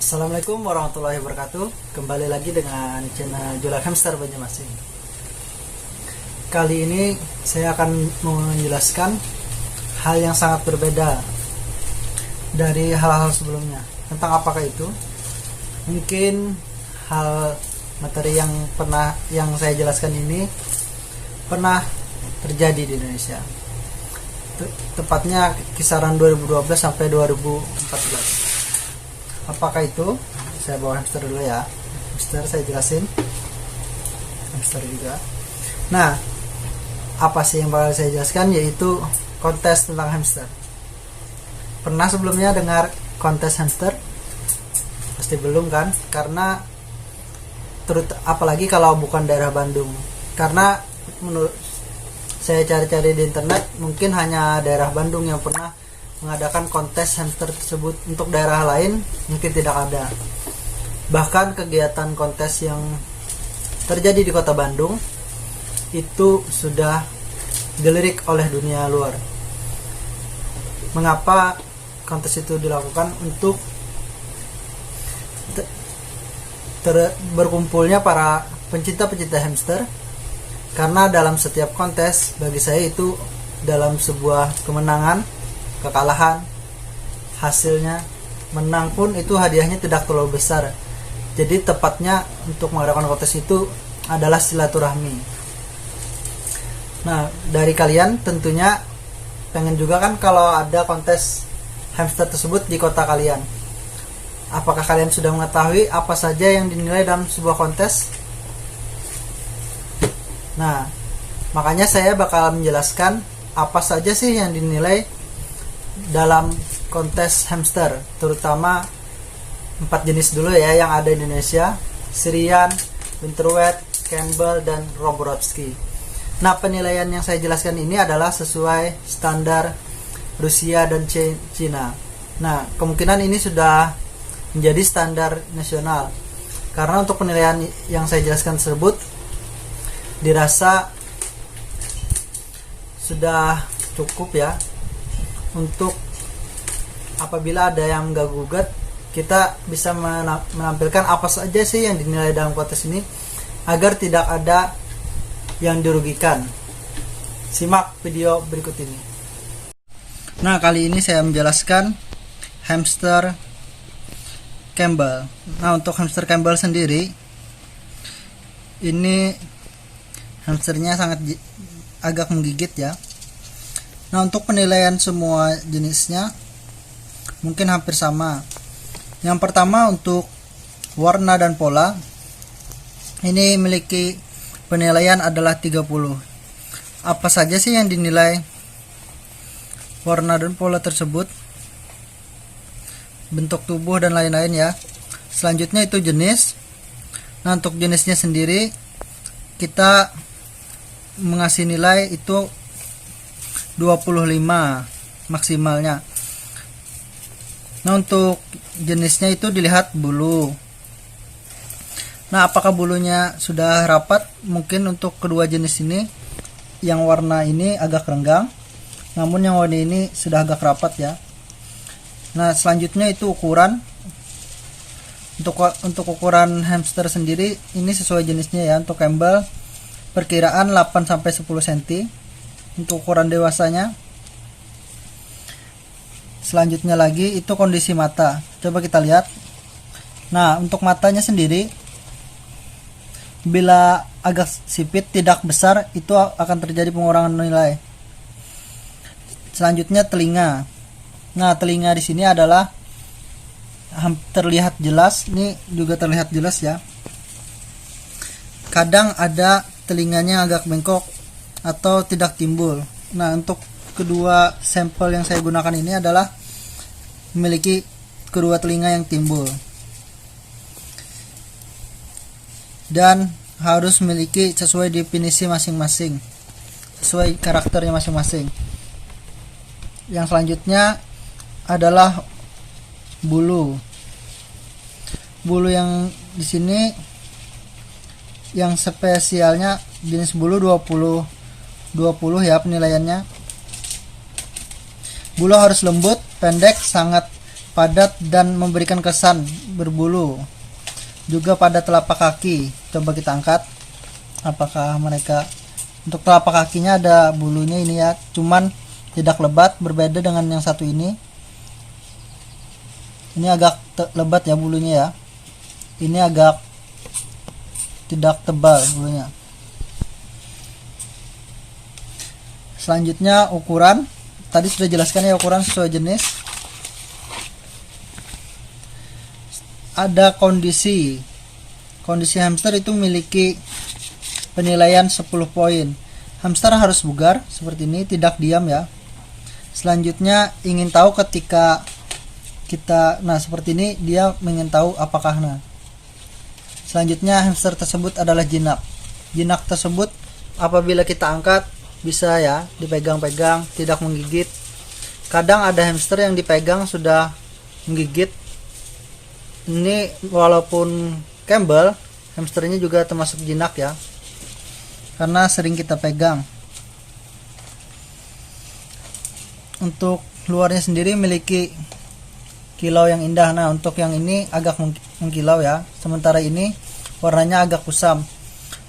Assalamualaikum warahmatullahi wabarakatuh. Kembali lagi dengan channel Jualan Hamster Banyumasin. Kali ini saya akan menjelaskan hal yang sangat berbeda dari hal-hal sebelumnya. Tentang apakah itu? Mungkin hal materi yang saya jelaskan ini pernah terjadi di Indonesia. Tepatnya kisaran 2012 sampai 2014. Apakah itu? Saya bawa hamster dulu ya. Hamster saya jelasin. Hamster juga. Nah, apa sih yang bakal saya jelaskan? Yaitu kontes tentang hamster. Pernah sebelumnya dengar kontes hamster? Pasti belum kan? Karena apalagi kalau bukan daerah Bandung. Karena menurut saya cari-cari di internet, mungkin hanya daerah Bandung yang pernah mengadakan kontes hamster tersebut. Untuk daerah lain mungkin tidak ada. Bahkan kegiatan kontes yang terjadi di kota Bandung itu sudah dilirik oleh dunia luar. Mengapa kontes itu dilakukan? Untuk berkumpulnya para pencinta-pencinta hamster. Karena dalam setiap kontes, bagi saya itu dalam sebuah kemenangan, kekalahan, hasilnya menang pun itu hadiahnya tidak terlalu besar. Jadi tepatnya untuk mengadakan kontes itu adalah silaturahmi. Nah, dari kalian tentunya pengen juga kan kalau ada kontes hamster tersebut di kota kalian. Apakah kalian sudah mengetahui apa saja yang dinilai dalam sebuah kontes? Nah, makanya saya bakal menjelaskan apa saja sih yang dinilai dalam kontes hamster, terutama 4 jenis dulu ya yang ada di Indonesia: Syrian, Winterwet, Campbell, dan Roborovski. Nah, penilaian yang saya jelaskan ini adalah sesuai standar Rusia dan Cina. Nah, kemungkinan ini sudah menjadi standar nasional, karena untuk penilaian yang saya jelaskan tersebut dirasa sudah cukup ya, untuk apabila ada yang nggak gugat, kita bisa menampilkan apa saja sih yang dinilai dalam kontes ini agar tidak ada yang dirugikan. Simak video berikut ini. Nah, kali ini saya menjelaskan hamster Campbell. Nah, untuk hamster Campbell sendiri, ini hamsternya sangat agak menggigit ya. Nah, untuk penilaian semua jenisnya mungkin hampir sama. Yang pertama, untuk warna dan pola, ini memiliki penilaian adalah 30. Apa saja sih yang dinilai warna dan pola tersebut? Bentuk tubuh dan lain-lain ya. Selanjutnya itu jenis. Nah, untuk jenisnya sendiri kita mengasih nilai itu 25 maksimalnya. Nah, untuk jenisnya itu dilihat bulu. Nah, apakah bulunya sudah rapat? Mungkin untuk kedua jenis ini, yang warna ini agak renggang, namun yang warna ini sudah agak rapat ya. Nah, selanjutnya itu ukuran. Untuk ukuran hamster sendiri ini sesuai jenisnya ya. Untuk Campbell perkiraan 8 sampai 10 cm. Untuk ukuran dewasanya. Selanjutnya lagi itu kondisi mata. Coba kita lihat. Nah, untuk matanya sendiri, bila agak sipit, tidak besar, itu akan terjadi pengurangan nilai. Selanjutnya telinga. Nah, telinga di sini adalah terlihat jelas. Ini juga terlihat jelas ya. Kadang ada telinganya agak bengkok atau tidak timbul. Nah, untuk kedua sampel yang saya gunakan ini adalah memiliki kedua telinga yang timbul dan harus memiliki sesuai definisi masing-masing, sesuai karakternya masing-masing. Yang selanjutnya adalah bulu. Bulu yang di sini yang spesialnya jenis bulu 20 ya penilaiannya. Bulu harus lembut, pendek, sangat padat dan memberikan kesan berbulu. Juga pada telapak kaki. Coba kita angkat. Apakah mereka, untuk telapak kakinya ada bulunya ini ya, cuman tidak lebat, berbeda dengan yang satu ini. Ini agak lebat ya bulunya ya. Ini agak tidak tebal bulunya. Selanjutnya ukuran. Tadi sudah jelaskan ya, ukuran sesuai jenis. Ada kondisi hamster itu memiliki penilaian 10 poin. Hamster harus bugar seperti ini, tidak diam ya. Selanjutnya ingin tahu ketika kita, nah seperti ini dia ingin tahu apakah nah. Selanjutnya hamster tersebut adalah jinak. Jinak tersebut apabila kita angkat bisa ya dipegang-pegang, tidak menggigit. Kadang ada hamster yang dipegang sudah menggigit. Ini walaupun Campbell, hamsternya juga termasuk jinak ya, karena sering kita pegang. Untuk luarnya sendiri memiliki kilau yang indah. Nah untuk yang ini agak mengkilau ya, sementara ini warnanya agak kusam.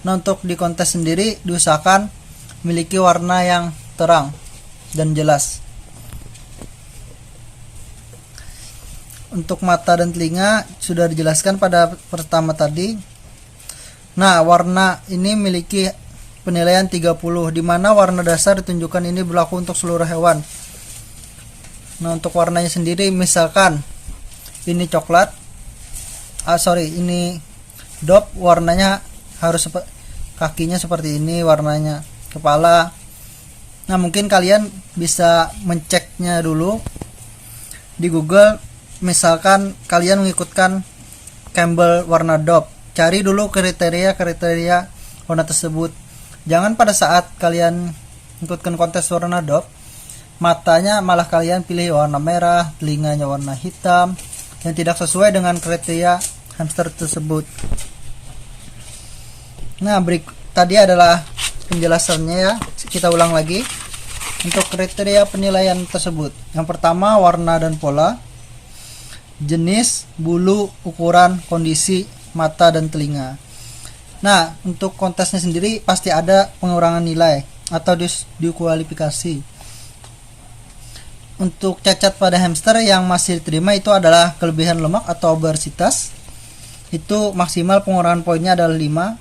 Nah untuk di kontes sendiri diusahakan memiliki warna yang terang dan jelas. Untuk mata dan telinga sudah dijelaskan pada pertama tadi. Nah, warna ini memiliki penilaian 30, di mana warna dasar ditunjukkan ini berlaku untuk seluruh hewan. Nah, untuk warnanya sendiri misalkan ini coklat. Ini dop, warnanya harus kakinya seperti ini warnanya, kepala. Nah, mungkin kalian bisa menceknya dulu di Google. Misalkan kalian mengikutkan Campbell warna dop, cari dulu kriteria warna tersebut. Jangan pada saat kalian ikutkan kontes warna dop, matanya malah kalian pilih warna merah, telinganya warna hitam, yang tidak sesuai dengan kriteria hamster tersebut. Nah, tadi adalah penjelasannya ya. Kita ulang lagi. Untuk kriteria penilaian tersebut, yang pertama warna dan pola, jenis, bulu, ukuran, kondisi mata dan telinga. Nah, untuk kontesnya sendiri pasti ada pengurangan nilai atau diskualifikasi. Untuk cacat pada hamster yang masih diterima itu adalah kelebihan lemak atau obesitas. Itu maksimal pengurangan poinnya adalah 5.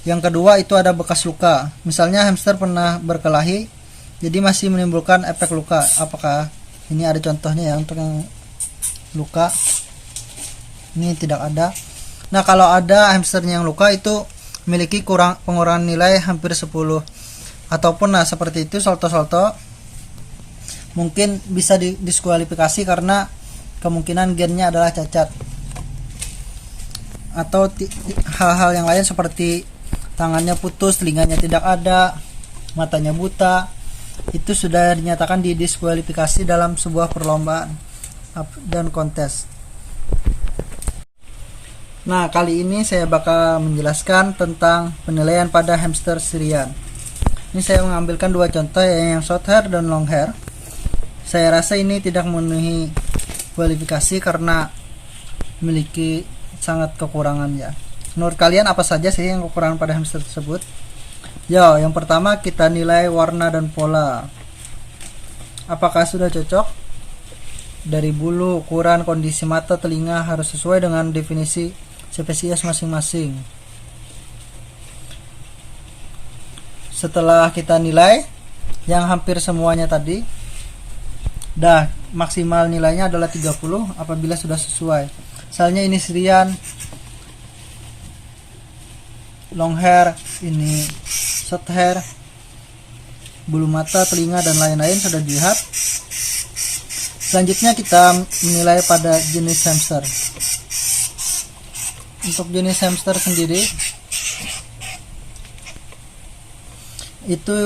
Yang kedua itu ada bekas luka. Misalnya hamster pernah berkelahi, jadi masih menimbulkan efek luka. Apakah ini ada contohnya ya untuk yang luka? Ini tidak ada. Nah, kalau ada hamsternya yang luka itu memiliki pengurangan nilai hampir 10. Ataupun nah seperti itu salto-salto, mungkin bisa didiskualifikasi karena kemungkinan gennya adalah cacat. Atau hal-hal yang lain seperti tangannya putus, telinganya tidak ada, matanya buta, itu sudah dinyatakan didiskualifikasi dalam sebuah perlombaan dan kontes. Nah, kali ini saya bakal menjelaskan tentang penilaian pada hamster Syrian. Ini saya mengambilkan dua contoh, yang short hair dan long hair. Saya rasa ini tidak memenuhi kualifikasi karena memiliki sangat kekurangan ya. Menurut kalian apa saja sih yang kekurangan pada hamster tersebut? Yang pertama kita nilai warna dan pola. Apakah sudah cocok? Dari bulu, ukuran, kondisi mata, telinga harus sesuai dengan definisi spesies masing-masing. Setelah kita nilai yang hampir semuanya tadi, maksimal nilainya adalah 30 apabila sudah sesuai. Misalnya ini Syrian, long hair, ini short hair, bulu mata, telinga dan lain-lain sudah dilihat. Selanjutnya kita menilai pada jenis hamster. Untuk jenis hamster sendiri itu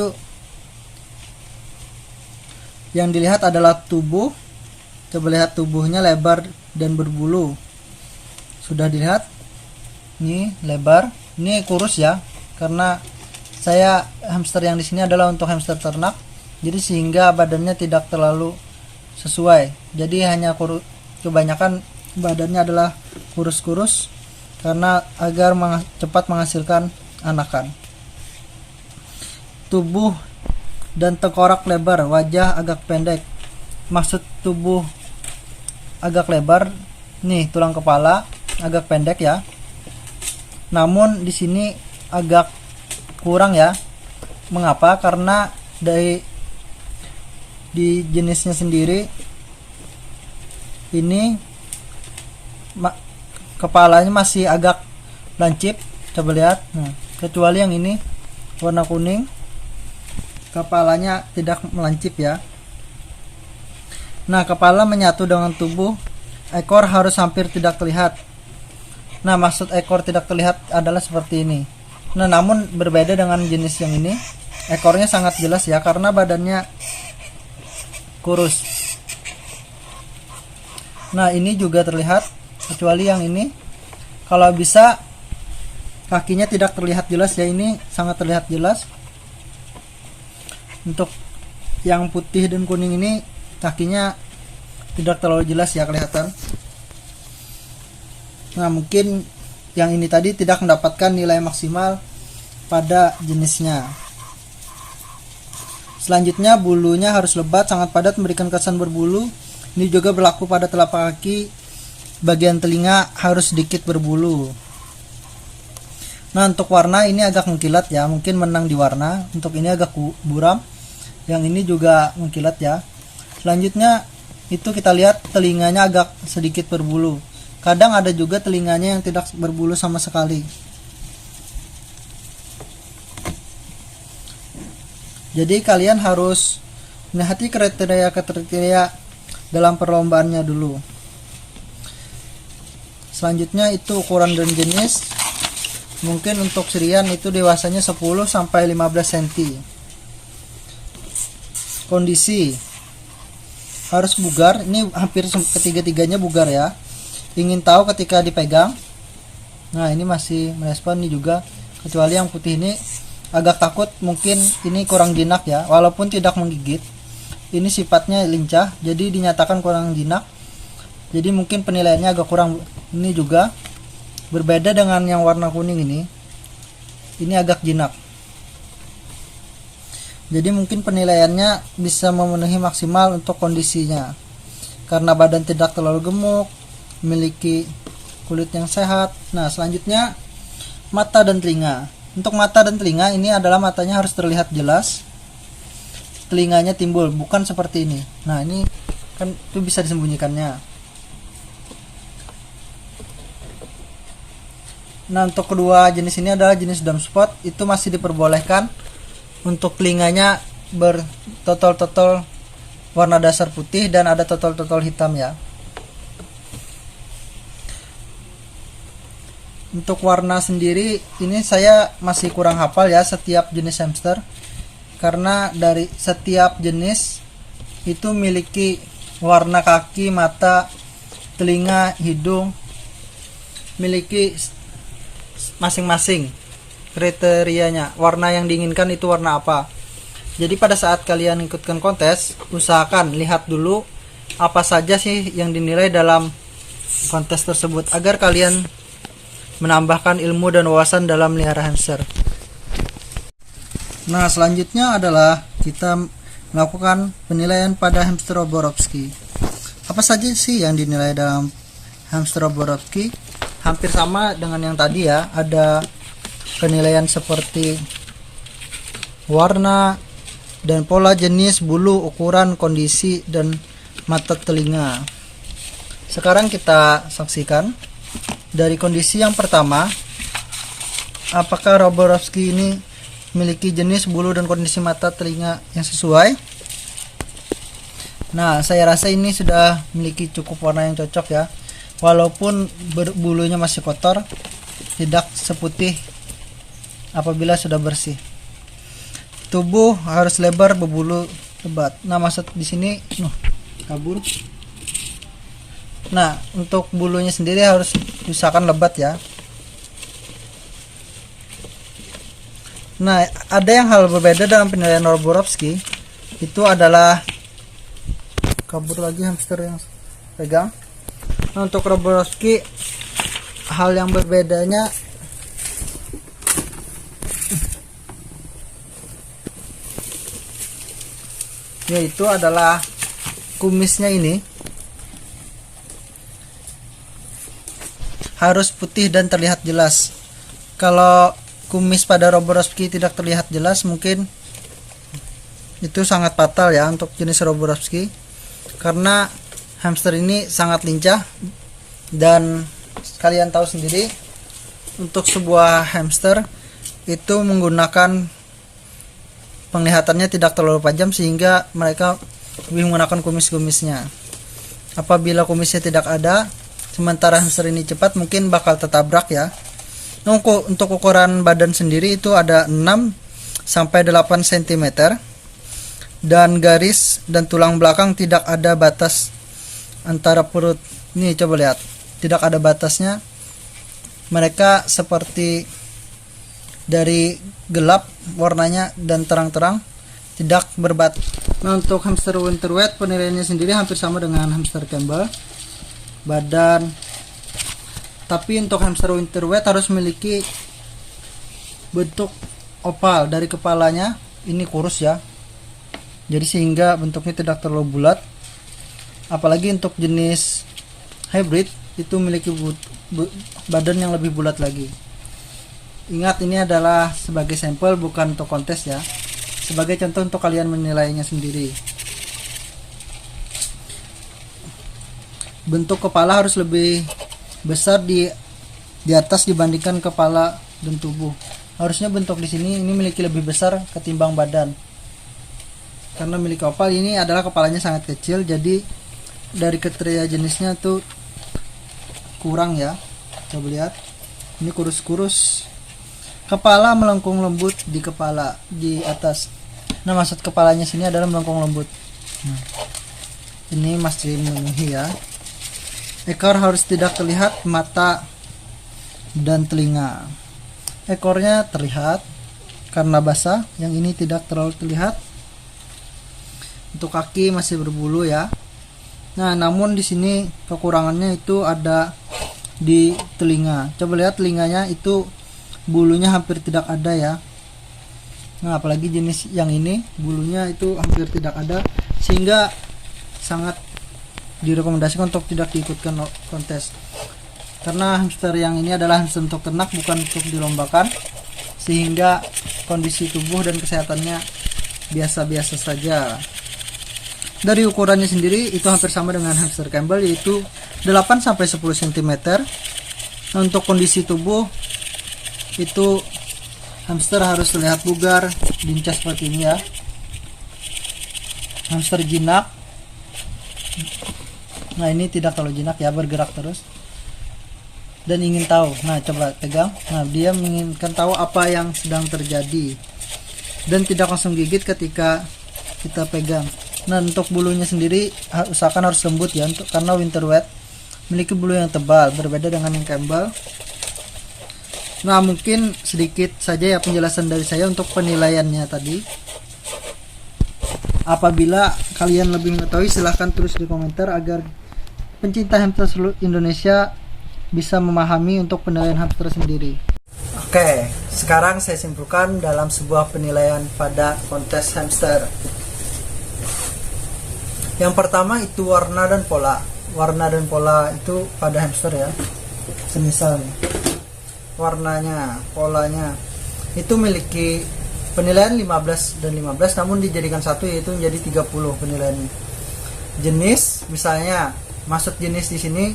yang dilihat adalah tubuh. Coba lihat tubuhnya lebar dan berbulu. Sudah dilihat? Ini lebar, ini kurus ya. Karena saya hamster yang di sini adalah untuk hamster ternak. Jadi sehingga badannya tidak terlalu sesuai. Jadi hanya kebanyakan badannya adalah kurus-kurus karena agar cepat menghasilkan anakan. Tubuh dan tengkorak lebar, wajah agak pendek. Maksud tubuh agak lebar, nih tulang kepala agak pendek ya. Namun di sini agak kurang ya. Mengapa? Karena di jenisnya sendiri ini kepalanya masih agak lancip. Coba lihat. Nah, kecuali yang ini warna kuning, kepalanya tidak melancip ya. Nah, kepala menyatu dengan tubuh, ekor harus hampir tidak terlihat. Nah, maksud ekor tidak terlihat adalah seperti ini. Nah, namun berbeda dengan jenis yang ini, ekornya sangat jelas ya karena badannya kurus. Nah, ini juga terlihat, kecuali yang ini. Kalau bisa kakinya tidak terlihat jelas ya, ini sangat terlihat jelas. Untuk yang putih dan kuning ini kakinya tidak terlalu jelas ya kelihatan. Nah, mungkin yang ini tadi tidak mendapatkan nilai maksimal pada jenisnya. Selanjutnya, bulunya harus lebat, sangat padat, memberikan kesan berbulu. Ini juga berlaku pada telapak kaki. Bagian telinga harus sedikit berbulu. Nah, untuk warna ini agak mengkilat ya, mungkin menang di warna. Untuk ini agak buram, yang ini juga mengkilat ya. Selanjutnya itu kita lihat telinganya agak sedikit berbulu. Kadang ada juga telinganya yang tidak berbulu sama sekali. Jadi kalian harus menghati kriteria dalam perlombaannya dulu. Selanjutnya itu ukuran dan jenis. Mungkin untuk Syrian itu dewasanya 10 sampai 15 cm. Kondisi harus bugar, ini hampir ketiga-tiganya bugar ya. Ingin tahu ketika dipegang. Nah, ini masih merespon, ini juga, kecuali yang putih ini agak takut, mungkin ini kurang jinak ya, walaupun tidak menggigit. Ini sifatnya lincah, jadi dinyatakan kurang jinak. Jadi mungkin penilaiannya agak kurang. Ini juga berbeda dengan yang warna kuning ini. Ini agak jinak. Jadi mungkin penilaiannya bisa memenuhi maksimal untuk kondisinya. Karena badan tidak terlalu gemuk, memiliki kulit yang sehat. Nah, selanjutnya mata dan telinga. Untuk mata dan telinga ini adalah matanya harus terlihat jelas. Telinganya timbul, bukan seperti ini. Nah, ini kan itu bisa disembunyikannya. Nah, untuk kedua jenis ini adalah jenis dumb spot, itu masih diperbolehkan. Untuk telinganya bertotol-totol warna dasar putih dan ada totol-totol hitam ya. Untuk warna sendiri ini saya masih kurang hafal ya setiap jenis hamster, karena dari setiap jenis itu memiliki warna kaki, mata, telinga, hidung, memiliki masing-masing kriterianya. Warna yang diinginkan itu warna apa. Jadi pada saat kalian ikutkan kontes, usahakan lihat dulu apa saja sih yang dinilai dalam kontes tersebut agar kalian menambahkan ilmu dan wawasan dalam melihara hamster. Nah, selanjutnya adalah kita melakukan penilaian pada hamster Roborovski. Apa saja sih yang dinilai dalam hamster Roborovski? Hampir sama dengan yang tadi ya. Ada penilaian seperti warna dan pola jenis, bulu, ukuran, kondisi, dan mata telinga. Sekarang kita saksikan dari kondisi yang pertama, apakah Roborovski ini memiliki jenis, bulu, dan kondisi mata telinga yang sesuai. Nah, saya rasa ini sudah memiliki cukup warna yang cocok ya, walaupun bulunya masih kotor, tidak seputih apabila sudah bersih. Tubuh harus lebar, berbulu lebat. Nah, maksud di sini kabur. Nah, untuk bulunya sendiri harus diusahakan lebat ya. Nah, ada yang hal berbeda dalam penilaian Roborovski, itu adalah kabur lagi hamster yang pegang. Nah, untuk Roborowski hal yang berbedanya yaitu adalah kumisnya ini harus putih dan terlihat jelas. Kalau kumis pada Roborowski tidak terlihat jelas, mungkin itu sangat fatal ya untuk jenis Roborowski, karena hamster ini sangat lincah. Dan kalian tahu sendiri, untuk sebuah hamster itu menggunakan penglihatannya tidak terlalu tajam, sehingga mereka lebih menggunakan kumis-kumisnya. Apabila kumisnya tidak ada, sementara hamster ini cepat, mungkin bakal tertabrak ya. Nah, untuk ukuran badan sendiri itu ada 6 sampai 8 cm, dan garis dan tulang belakang tidak ada batas antara perut. Nih coba lihat, tidak ada batasnya. Mereka seperti dari gelap warnanya dan terang-terang, tidak berbatas. Nah, untuk hamster winter wet penilaiannya sendiri hampir sama dengan hamster Campbell badan, tapi untuk hamster winter wet harus memiliki bentuk oval dari kepalanya. Ini kurus ya, jadi sehingga bentuknya tidak terlalu bulat. Apalagi untuk jenis hybrid itu memiliki badan yang lebih bulat lagi. Ingat, ini adalah sebagai sampel, bukan untuk kontes ya, sebagai contoh untuk kalian menilainya sendiri. Bentuk kepala harus lebih besar di atas dibandingkan kepala dan tubuh. Harusnya bentuk di sini ini memiliki lebih besar ketimbang badan. Karena memiliki oval, ini adalah kepalanya sangat kecil, jadi dari kriteria jenisnya tuh kurang ya. Coba lihat, ini kurus-kurus. Kepala melengkung lembut di kepala di atas. Nah, maksud kepalanya sini adalah melengkung lembut. Nah, ini masih memenuhi ya. Ekor harus tidak terlihat mata dan telinga. Ekornya terlihat karena basah, yang ini tidak terlalu terlihat. Untuk kaki masih berbulu ya. Nah, namun di sini kekurangannya itu ada di telinga. Coba lihat telinganya, itu bulunya hampir tidak ada ya. Nah, apalagi jenis yang ini bulunya itu hampir tidak ada, sehingga sangat direkomendasikan untuk tidak diikutkan kontes. Karena hamster yang ini adalah hamster untuk ternak, bukan untuk dilombakan, sehingga kondisi tubuh dan kesehatannya biasa-biasa saja. Dari ukurannya sendiri itu hampir sama dengan hamster Campbell, yaitu 8 sampai 10 cm. Untuk kondisi tubuh itu hamster harus terlihat bugar, lincah seperti ini ya. Hamster jinak, nah ini tidak terlalu jinak ya, bergerak terus dan ingin tahu. Nah, coba pegang. Nah, dia menginginkan tahu apa yang sedang terjadi dan tidak langsung gigit ketika kita pegang. Nah, untuk bulunya sendiri usahakan harus lembut ya, karena winter wet memiliki bulu yang tebal, berbeda dengan yang Campbell. Nah, mungkin sedikit saja ya penjelasan dari saya untuk penilaiannya tadi. Apabila kalian lebih mengetahui, silahkan tulis di komentar agar pencinta hamster seluruh Indonesia bisa memahami untuk penilaian hamster sendiri. Oke, sekarang saya simpulkan dalam sebuah penilaian pada kontes hamster. Yang pertama itu warna dan pola. Warna dan pola itu pada hamster ya. Semisal warnanya, polanya itu memiliki penilaian 15 dan 15, namun dijadikan satu, yaitu menjadi 30 penilaian. Jenis, misalnya maksud jenis di sini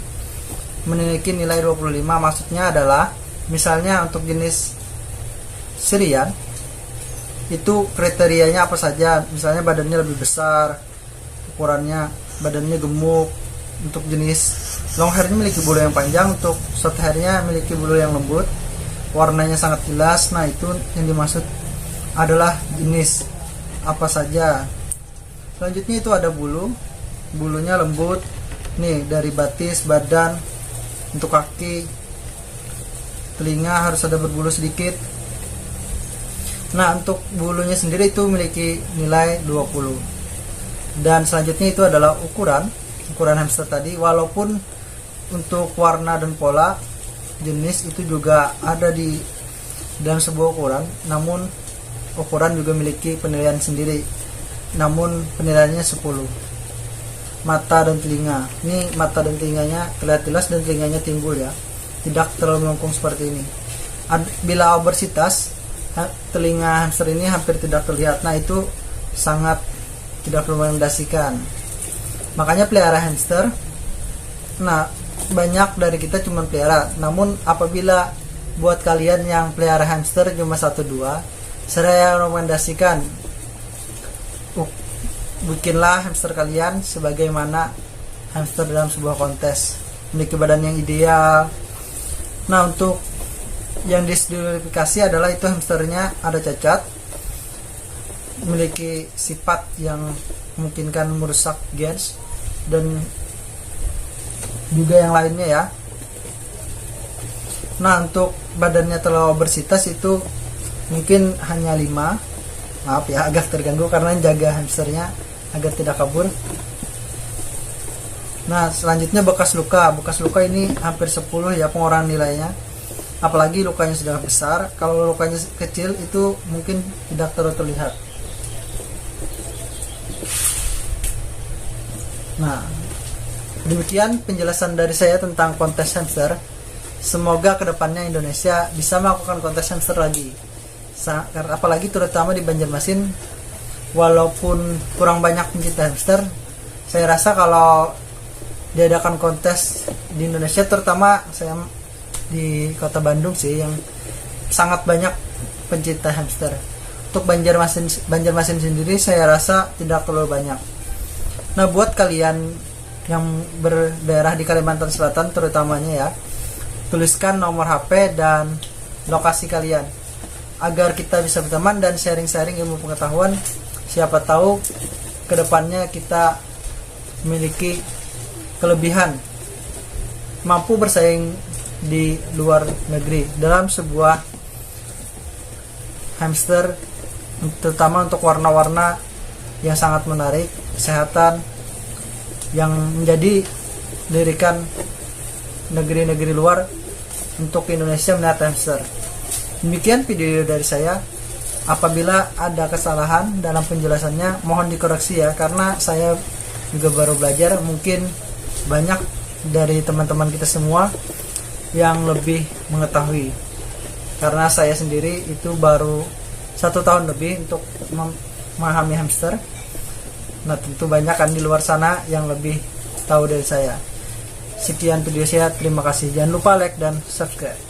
memiliki nilai 25, maksudnya adalah misalnya untuk jenis Syrian itu kriterianya apa saja, misalnya badannya lebih besar, ukurannya, badannya gemuk. Untuk jenis long hairnya memiliki bulu yang panjang, untuk short hairnya memiliki bulu yang lembut, warnanya sangat jelas. Nah, itu yang dimaksud adalah jenis apa saja. Selanjutnya itu ada bulunya lembut nih, dari batis, badan. Untuk kaki, telinga harus ada berbulu sedikit. Nah, untuk bulunya sendiri itu memiliki nilai 20. Dan selanjutnya itu adalah ukuran hamster tadi. Walaupun untuk warna dan pola jenis itu juga ada di dalam sebuah ukuran, namun ukuran juga memiliki penilaian sendiri, namun penilaiannya 10. Mata dan telinga, ini mata dan telinganya kelihatan jelas dan telinganya timbul ya, tidak terlalu melengkung seperti ini. Bila obesitas, telinga hamster ini hampir tidak terlihat. Nah, itu sangat tidak merekomendasikan. Makanya pelihara hamster, nah banyak dari kita cuma pelihara, namun apabila buat kalian yang pelihara hamster cuma 1-2, saya rekomendasikan bikinlah hamster kalian sebagaimana hamster dalam sebuah kontes, memiliki badan yang ideal. Nah, untuk yang disdiskualifikasi adalah itu hamsternya ada cacat, memiliki sifat yang memungkinkan merusak gens dan juga yang lainnya ya. Nah, untuk badannya terlalu obesitas itu mungkin hanya 5. Maaf ya, agak terganggu karena jaga hamsternya agar tidak kabur. Nah, selanjutnya bekas luka ini hampir 10 ya pengurangan nilainya, apalagi lukanya sudah besar. Kalau lukanya kecil itu mungkin tidak terlalu terlihat. Nah, demikian penjelasan dari saya tentang kontes hamster. Semoga kedepannya Indonesia bisa melakukan kontes hamster lagi, apalagi terutama di Banjarmasin. Walaupun kurang banyak pencinta hamster, saya rasa kalau diadakan kontes di Indonesia, terutama saya di kota Bandung sih yang sangat banyak pencinta hamster. Untuk Banjarmasin sendiri saya rasa tidak terlalu banyak. Nah, buat kalian yang berdaerah di Kalimantan Selatan terutamanya ya, tuliskan nomor HP dan lokasi kalian agar kita bisa berteman dan sharing-sharing ilmu pengetahuan. Siapa tahu kedepannya kita memiliki kelebihan, mampu bersaing di luar negeri dalam sebuah hamster, terutama untuk warna-warna yang sangat menarik, kesehatan yang menjadi lirikan negeri-negeri luar untuk Indonesia melihat hamster. Demikian video dari saya. Apabila ada kesalahan dalam penjelasannya mohon dikoreksi ya, karena saya juga baru belajar. Mungkin banyak dari teman-teman kita semua yang lebih mengetahui, karena saya sendiri itu baru 1 tahun lebih untuk memahami hamster. Nah, tentu banyak kan di luar sana yang lebih tahu dari saya. Sekian video saya, terima kasih. Jangan lupa like dan subscribe.